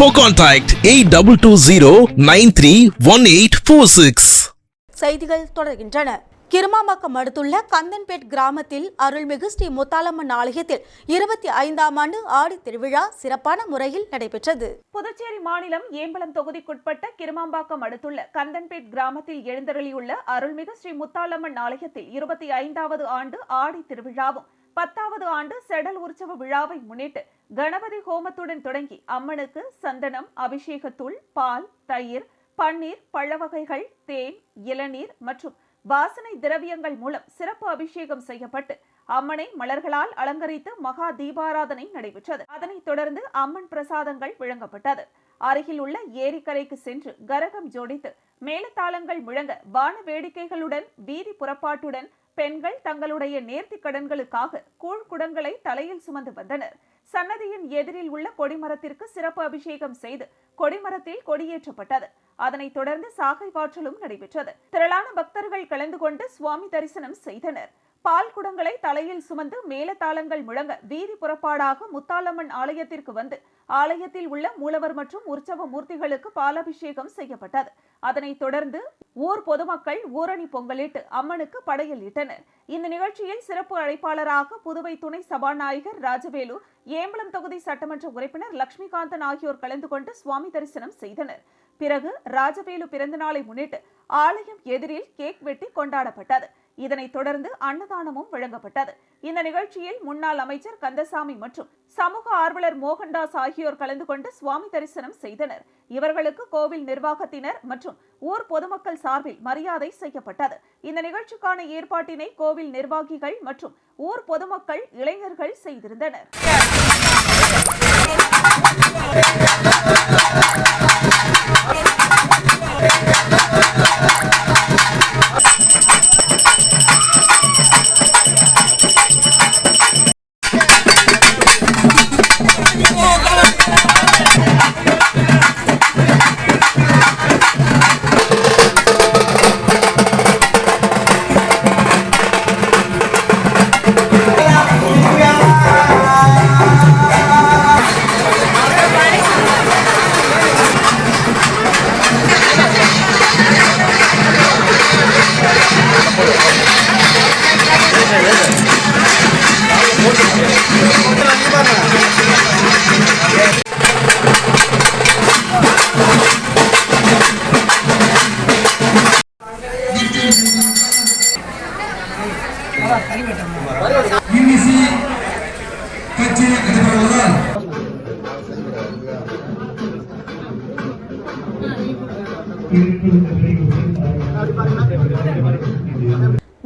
For contact 8220931846. செய்திகள் தொடர்கின்றன. கிருமாம்பாக்கம் அடுத்துள்ள கந்தன்பேட் கிராமத்தில் அருள்மிகு ஸ்ரீ முத்தாலம்மன் ஆலயத்தில் 25ஆம் ஆண்டு ஆடி திருவிழா சிறப்பான முறையில் நடைபெற்றது. புதுச்சேரி மாநிலம் ஏம்பலம் தொகுதிக்குட்பட்ட கிருமாம்பாக்கம் அடுத்துள்ள கந்தன்பேட் கிராமத்தில் எழுந்தருளியுள்ள அருள்மிகு ஸ்ரீ முத்தாலம்மன் ஆலயத்தில் 25வது ஆண்டு ஆடி திருவிழாவும் 10வது ஆண்டு செடல் உற்சவ விழாவை முன்னிட்டு கணபதி ஹோமத்துடன் தொடங்கி அம்மனுக்கு சந்தனம், அபிஷேகத்தூள், பால், தயிர், பன்னீர், பழ வகைகள், தேன், இளநீர் மற்றும் வாசனை திரவியங்கள் மூலம் சிறப்பு அபிஷேகம் செய்யப்பட்டு அம்மனை மலர்களால் அலங்கரித்து மகா தீபாராதனை நடைபெற்றது. அதனைத் தொடர்ந்து அம்மன் பிரசாதங்கள் வழங்கப்பட்டது. அருகில் உள்ள ஏரிக்கரைக்கு சென்று கரகம் ஜோடித்து மேளதாளங்கள் முழங்க வான வேடிக்கைகளுடன் வீதி புறப்பாட்டுடன் பெண்கள் தங்களுடைய நேர்த்தி கடன்களுக்காக கூழ்குடங்களை தலையில் சுமந்து வந்தனர். சன்னதியின் எதிரில் உள்ள கொடிமரத்திற்கு சிறப்பு அபிஷேகம் செய்து கொடிமரத்தில் கொடியேற்றப்பட்டது. அதனைத் தொடர்ந்து சாகை வாற்றலும் நடைபெற்றது. திரளான பக்தர்கள் கலந்து கொண்டு சுவாமி தரிசனம் செய்தனர். பால் குடங்களை தலையில் சுமந்து மேளதாளங்கள் முழங்க வீதி புறப்பாடாக முத்தாலம்மன் ஆலயத்திற்கு வந்து ஆலயத்தில் உள்ள மூலவர் மற்றும் உற்சவ மூர்த்திகளுக்கு பாலாபிஷேகம் செய்யப்பட்டது. அதனைத் தொடர்ந்து ஊர் பொதுமக்கள் ஊரணி பொங்கலிட்டு அம்மனுக்கு படையல் இட்டனர். இந்த நிகழ்ச்சியில் சிறப்பு அழைப்பாளராக புதுவை துணை சபாநாயகர் ராஜவேலு, ஏம்பலம் தொகுதி சட்டமன்ற உறுப்பினர் லட்சுமிகாந்தன் ஆகியோர் கலந்து கொண்டு சுவாமி தரிசனம் செய்தனர். பிறகு ராஜவேலு பிறந்த நாளை முன்னிட்டு ஆலயம் எதிரில் கேக் வெட்டி கொண்டாடப்பட்டது. இதனைத் தொடர்ந்து அன்னதானமும் வழங்கப்பட்டது. இந்த நிகழ்ச்சியில் முன்னாள் அமைச்சர் கந்தசாமி மற்றும் சமூக ஆர்வலர் மோகன்தாஸ் ஆகியோர் கலந்து கொண்டு சுவாமி தரிசனம் செய்தனர். இவர்களுக்கு கோவில் நிர்வாகத்தினர் மற்றும் ஊர் பொதுமக்கள் சார்பில் மரியாதை செய்யப்பட்டது. இந்த நிகழ்ச்சிக்கான ஏற்பாட்டினை கோவில் நிர்வாகிகள் மற்றும் ஊர் பொதுமக்கள், இளைஞர்கள் செய்திருந்தனர்.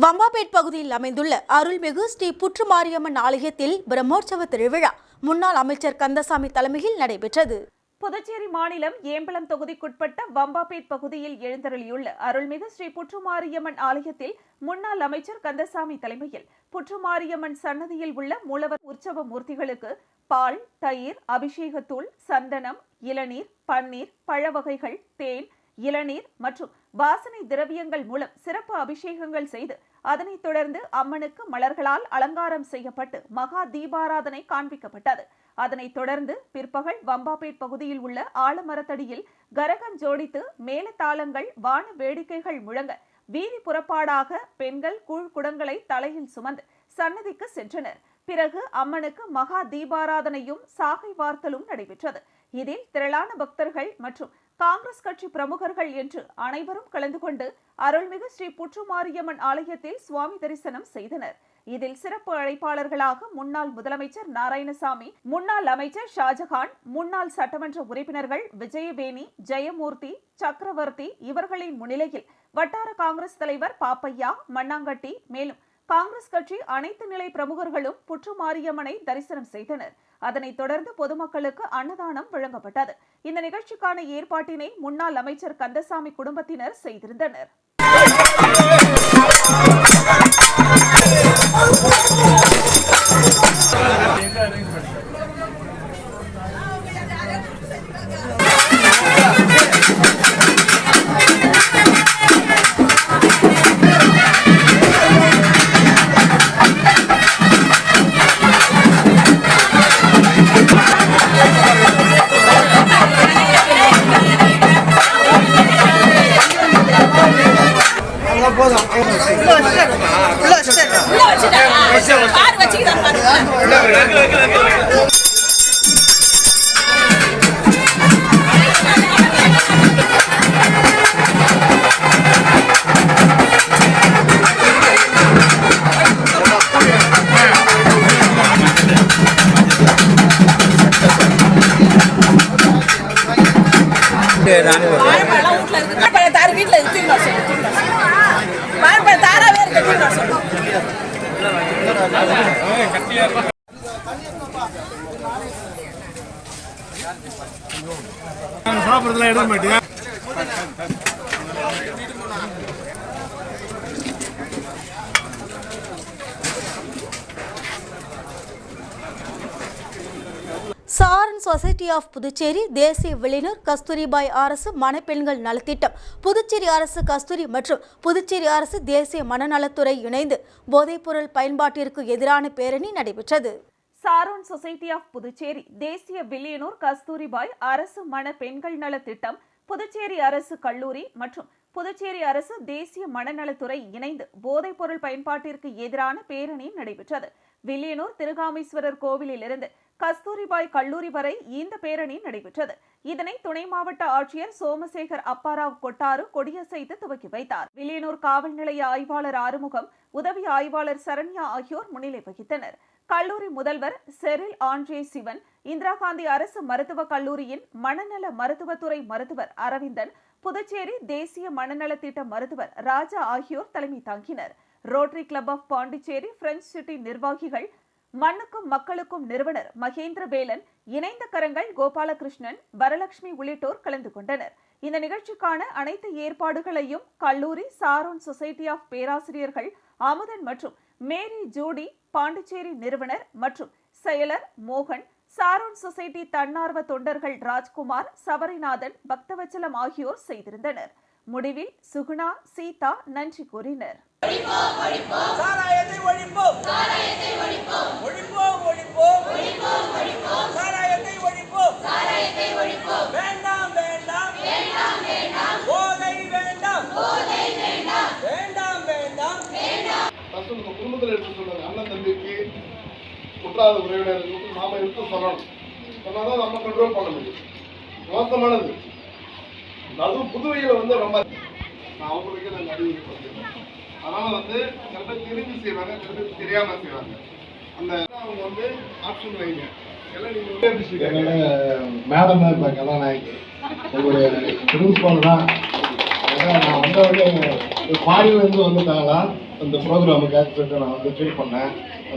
வம்பாபேட் பகுதியில் அமைந்துள்ள அருள்மிகு ஸ்ரீ புற்றுமாரியம்மன் ஆலயத்தில் பிரம்மோற்சவ திருவிழா முன்னாள் அமைச்சர் கந்தசாமி தலைமையில் நடைபெற்றது. புதுச்சேரி மாநிலம் ஏம்பலம் தொகுதிக்குட்பட்ட வம்பாபேட் பகுதியில் எழுந்தருளியுள்ள அருள்மிகு ஸ்ரீ புற்றுமாரியம்மன் ஆலயத்தில் முன்னாள் அமைச்சர் கந்தசாமி தலைமையில் புற்றுமாரியம்மன் சன்னதியில் உள்ள மூலவர் உற்சவ மூர்த்திகளுக்கு பால், தயிர், அபிஷேகத்தூள், சந்தனம், இளநீர், பன்னீர், பழ வகைகள், தேன், இளநீர் மற்றும் வாசனை திரவியங்கள் மூலம் சிறப்பு அபிஷேகங்கள் செய்து அதனைத் தொடர்ந்து அம்மனுக்கு மலர்களால் அலங்காரம் செய்யப்பட்டு மகா தீபாராதனை காண்பிக்கப்பட்டது. அதனைத் தொடர்ந்து பிற்பகல் வம்பாபேட் பகுதியில் உள்ள ஆலமரத்தடியில் கரகம் ஜோடித்து மேலதாளங்கள், வான வேடிக்கைகள் முழங்க வீதி புறப்பாடாக பெண்கள் கூழ்குடங்களை தலையில் சுமந்து சன்னதிக்கு சென்றனர். பிறகு அம்மனுக்கு மகா தீபாராதனையும் சாகை வார்த்தலும் நடைபெற்றது. இதில் திரளான பக்தர்கள் மற்றும் காங்கிரஸ் கட்சி பிரமுகர்கள் என்று அனைவரும் கலந்து கொண்டு அருள்மிகு ஸ்ரீ புற்றுமாரியம்மன் ஆலயத்தில் சுவாமி தரிசனம் செய்தனர். இதில் சிறப்பு அழைப்பாளர்களாக முன்னாள் முதலமைச்சர் நாராயணசாமி, முன்னாள் அமைச்சர் ஷாஜகான், முன்னாள் சட்டமன்ற உறுப்பினர்கள் விஜயவேணி, ஜெயமூர்த்தி, சக்கரவர்த்தி இவர்களின் முன்னிலையில் வட்டார காங்கிரஸ் தலைவர் பாப்பையா, மண்ணாங்கட்டி, மேலும் காங்கிரஸ் கட்சி அனைத்து நிலை பிரமுகர்களும் புற்றுமாரியம்மனை தரிசனம் செய்தனர். அதனைத் தொடர்ந்து பொதுமக்களுக்கு அன்னதானம் வழங்கப்பட்டது. இந்த நிகழ்ச்சிக்கான ஏற்பாட்டினை முன்னாள் அமைச்சர் கந்தசாமி குடும்பத்தினர் செய்திருந்தனர். சாப்பிட்றதுலாம் எடுக்க மாட்டியா? சாரன் சொசைட்டி ஆஃப் புதுச்சேரி, தேசிய விளைஞர் கஸ்தூரிபாய் அரசு மணப்பெண்கள் நலத்திட்டம், புதுச்சேரி அரசு கஸ்தூரி மற்றும் புதுச்சேரி அரசு தேசிய மனநலத்துறை இணைந்து போதைப்பொருள் பயன்பாட்டிற்கு எதிரான பேரணி நடைபெற்றது. சாரோன் சொசைட்டி ஆஃப் புதுச்சேரி, தேசிய வில்லியனூர் கஸ்தூரிபாய் அரசு மண பெண்கள் நல திட்டம், புதுச்சேரி அரசு கல்லூரி மற்றும் புதுச்சேரி அரசு தேசிய மனநலத்துறை இணைந்து போதைப்பொருள் பயன்பாட்டிற்கு எதிரான பேரணி நடைபெற்றது. வில்லியனூர் திருகாமீஸ்வரர் கோவிலில் இருந்து கஸ்தூரிபாய் கல்லூரி வரை இந்த பேரணி நடைபெற்றது. இதனை துணை மாவட்ட ஆட்சியர் சோமசேகர் அப்பாராவ் கொட்டாரு கொடியசைத்து துவக்கி வைத்தார். வில்லியனூர் காவல் நிலைய ஆய்வாளர் ஆறுமுகம், உதவி ஆய்வாளர் சரண்யா ஆகியோர் முன்னிலை வகித்தனர். கல்லூரி முதல்வர் செரில் ஆண்ட்ரே சிவன், இந்திரா காந்தி அரசு மருத்துவக் கல்லூரியின் மனநல மருத்துவத்துறை மருத்துவர் அரவிந்தன், புதுச்சேரி தேசிய மனநல திட்ட மருத்துவர் ராஜா ஆகியோர் தலைமை தாங்கினர். Rotary club of Pondicherry, French city நிர்வாகிகள், மண்ணுக்கும் மக்களுக்கும் நிறுவனர் மகேந்திர வேலன், இணைந்த கரங்கள் கோபாலகிருஷ்ணன், வரலட்சுமி உள்ளிட்டோர் கலந்து கொண்டனர். இந்த நிகழ்ச்சிக்கான அனைத்து ஏற்பாடுகளையும் கல்லூரி சாரோன் சொசைட்டி ஆஃப் பேராசிரியர்கள் அமுதன் மற்றும் மேரி ஜூடி, பாண்டிச்சேரி நிறுவனர் மற்றும் செயலர் மோகன், சாரோன் சொசைட்டி தன்னார்வ தொண்டர்கள் ராஜ்குமார், சபரிநாதன், பக்தவச்சலம் ஆகியோர் செய்திருந்தனர். முடிவில் சுகுணா, சீதா நன்றி கூறினர். குடும்பத்தில் எடுத்து சொல்றாங்க, அண்ணன் தம்பிக்கு குற்றாத உறவினர்களுக்கு நாம எடுத்து சொல்லணும். சொன்னாதான் நம்ம கண்ட்ரோல் பண்ண முடியும். மோசமானது அதுவும் புதுவையில் ரொம்ப நான் அவங்களுக்கு நாங்கள் அறிவுரை கொடுத்துருக்கேன். அதனால சில பேர் தெரிஞ்சு செய்வாங்க, சில பேர் தெரியாம செய்வாங்க. அந்த அவங்க ஆப்ஷன் வைங்க. மேடம் தான் இப்போ கதாநாயகி, உங்களுடைய பிரின்சிபால் தான். நான் வந்தவொடனே ஃபாரின்லேருந்து வந்துட்டாங்களா அந்த ப்ரோக்ராமுக்காக சொல்லிட்டு நான் ஃபீல் பண்ணேன்.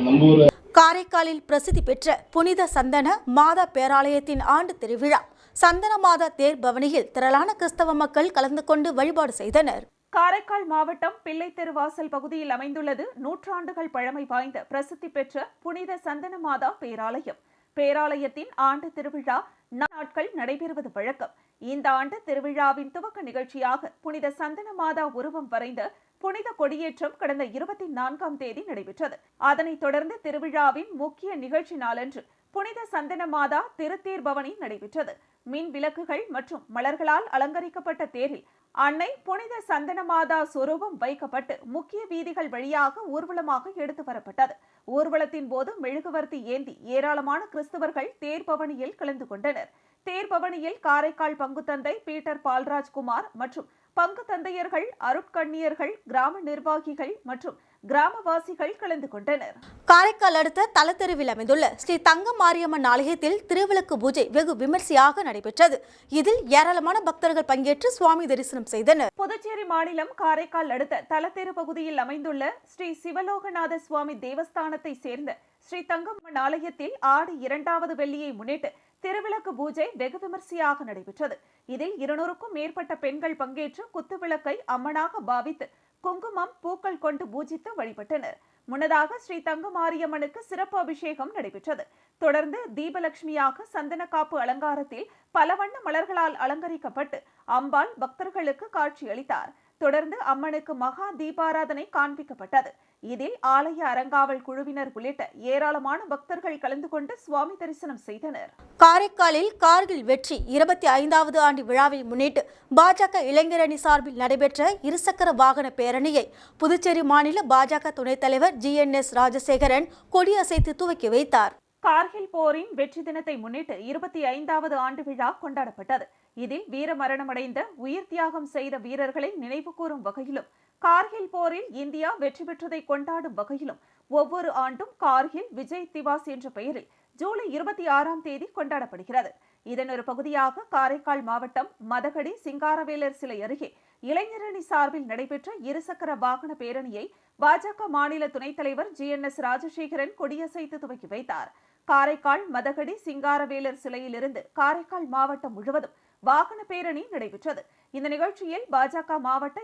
நம்ம ஊர் காரைக்காலில் பிரசித்தி பெற்ற புனித சந்தன மாதா பேராலயத்தின் ஆண்டு திருவிழா சந்தன மாதா தேர் பவனியில் திரளான கிறிஸ்தவ மக்கள் கலந்து கொண்டு வழிபாடு செய்தனர். காரைக்கால் மாவட்டம் பிள்ளைத்தெருவாசல் பகுதியில் அமைந்துள்ளது நூற்றாண்டுகள் பழமை வாய்ந்த பிரசித்தி பெற்ற புனித சந்தன மாதா பேராலயம். பேராலயத்தின் ஆண்டு திருவிழா நாட்கள் நடைபெறுவது வழக்கம். இந்த ஆண்டு திருவிழாவின் துவக்க நிகழ்ச்சியாக புனித சந்தன மாதா உருவம் வரைந்த புனித கொடியேற்றம் கடந்த 24ஆம் தேதி நடைபெற்றது. அதனைத் தொடர்ந்து திருவிழாவின் முக்கிய நிகழ்ச்சி நாளன்று புனித சந்தன மாதா திருத்தேர் பவனி நடைபெற்றது. மின் விளக்குகள் மற்றும் மலர்களால் அலங்கரிக்கப்பட்ட தேரில் அன்னை புனித சந்தன மாதா சொரூபம் வைக்கப்பட்டு முக்கிய வீதிகள் வழியாக ஊர்வலமாக எடுத்து வரப்பட்டது. ஊர்வலத்தின் போது மெழுகுவர்த்தி ஏந்தி ஏராளமான கிறிஸ்தவர்கள் தேர் பவனியில் கலந்து கொண்டனர். தேர் பவனியில் காரைக்கால் பங்கு தந்தை பீட்டர் பால்ராஜ்குமார் மற்றும் பங்கு தந்தையர்கள், அருட்கண்ணியர்கள், கிராம நிர்வாகிகள் மற்றும் கிராமவாசிகள் கலந்து கொண்டனர். காரைக்கால் அடுத்த தலத்தெருவில் அமைந்துள்ள ஸ்ரீ தங்க மாரியம்மன் ஆலயத்தில் திருவிளக்கு பூஜை வெகு விமர்சையாக நடைபெற்றது. இதில் ஏராளமான பக்தர்கள் பங்கேற்று சுவாமி தரிசனம் செய்தனர். புதுச்சேரி மாநிலம் காரைக்கால் அடுத்த தலத்தெரு பகுதியில் அமைந்துள்ள ஸ்ரீ சிவலோகநாத சுவாமி தேவஸ்தானத்தை சேர்ந்த ஸ்ரீ தங்கம்மன் ஆலயத்தில் ஆடி 2வது வெள்ளியை முன்னிட்டு திருவிளக்கு பூஜை வெகு விமர்சையாக நடைபெற்றது. இதில் 200க்கும் மேற்பட்ட பெண்கள் பங்கேற்று குத்துவிளக்கை அம்மனாக பாவித்து குங்குமம், பூக்கள் கொண்டு பூஜித்து வழிபட்டனர். முன்னதாக ஸ்ரீ தங்க மாரியம்மனுக்கு சிறப்பு அபிஷேகம் நடைபெற்றது. தொடர்ந்து தீபலட்சுமியாக சந்தன காப்பு அலங்காரத்தில் பல வண்ண மலர்களால் அலங்கரிக்கப்பட்டு அம்பாள் பக்தர்களுக்கு காட்சியளித்தார். தொடர்ந்து அம்மனுக்கு மகா தீபாராதனை காண்பிக்கப்பட்டது. இதில் ஆலய அறங்காவல் குழுவினர் உள்ளிட்ட ஏராளமான பக்தர்கள் கலந்து கொண்டு சுவாமி தரிசனம் செய்தனர். காரைக்காலில் கார்கில் வெற்றி 25வது ஆண்டு விழாவை முன்னிட்டு பாஜக இளைஞரணி சார்பில் நடைபெற்ற இருசக்கர வாகன பேரணியை புதுச்சேரி மாநில பாஜக துணைத் தலைவர் GNS ராஜசேகரன் கொடியசைத்து துவக்கி வைத்தார். கார்கில் போரின் வெற்றி தினத்தை முன்னிட்டு 25வது ஆண்டு விழா கொண்டாடப்பட்டது. இதில் வீரமரணமடைந்த, உயிர் தியாகம் செய்த வீரர்களை நினைவு கூறும் வகையிலும் கார்கில் போரில் இந்தியா வெற்றி பெற்றதை கொண்டாடும் வகையிலும் ஒவ்வொரு ஆண்டும் கார்கில் விஜய் திவாஸ் என்ற பெயரில் ஜூலை 26ஆம் தேதி கொண்டாடப்படுகிறது. இதன் ஒரு பகுதியாக காரைக்கால் மாவட்டம் மதகடி சிங்காரவேலர் சிலை அருகே இளைஞரணி சார்பில் நடைபெற்ற இருசக்கர வாகன பேரணியை பாஜக மாநில துணைத் தலைவர் GNS ராஜசேகரன் கொடியசைத்து துவக்கி வைத்தார். காரைக்கால் மதகடி சிங்காரவேலர் சிலையிலிருந்து காரைக்கால் மாவட்டம் முழுவதும் வாகன பேரணி நடைபெற்றது. இந்த நிகழ்ச்சியில் பாஜக மாவட்ட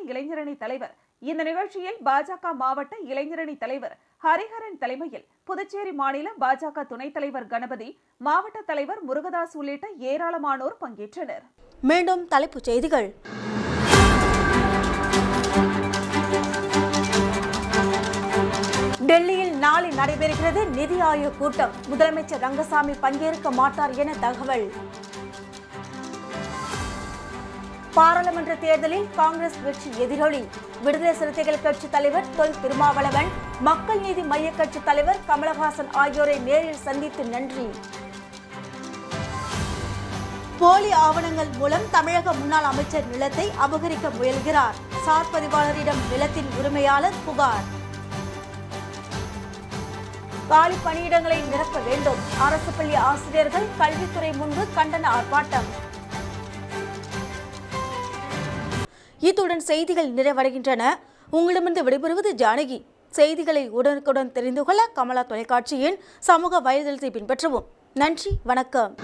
இளைஞரணி தலைவர் ஹரிஹரன் தலைமையில் புதுச்சேரி மாநில பாஜக துணைத் தலைவர் கணபதி, மாவட்ட தலைவர் முருகதாஸ் உள்ளிட்ட ஏராளமானோர் பங்கேற்றனர். மீண்டும் தலைப்புச் செய்திகள். டெல்லியில் நாளை நடைபெறுகிறது நிதி ஆயோக் கூட்டம். முதலமைச்சர் ரங்கசாமி பங்கேற்க மாட்டார் என தகவல். பாராளுமன்ற தேர்தலில் காங்கிரஸ் வெற்றி எதிரொலி. விடுதலை சிறுத்தைகள் கட்சி தலைவர் தொல் திருமாவளவன், மக்கள் நீதி மய்ய கட்சி தலைவர் கமலஹாசன் ஆகியோரை நேரில் சந்தித்து நன்றி. போலி ஆவணங்கள் மூலம் தமிழக முன்னாள் அமைச்சர் நிலத்தை அபகரிக்க முயல்கிறார். சார் பதிவாளரிடம் நிலத்தின் உரிமையாளர் புகார். காலி பணியிடங்களை நிரப்ப வேண்டும். அரசு பள்ளி ஆசிரியர்கள் கல்வித்துறை முன்பு கண்டன ஆர்ப்பாட்டம். இத்துடன் செய்திகள் நிறைவடைகின்றன. உங்களிடமிருந்து விடைபெறுவது ஜானகி. செய்திகளை உடனுக்குடன் தெரிந்து கொள்ள கமலா தொலைக்காட்சியின் சமூக வலைதளத்தை பின்பற்றவும். நன்றி, வணக்கம்.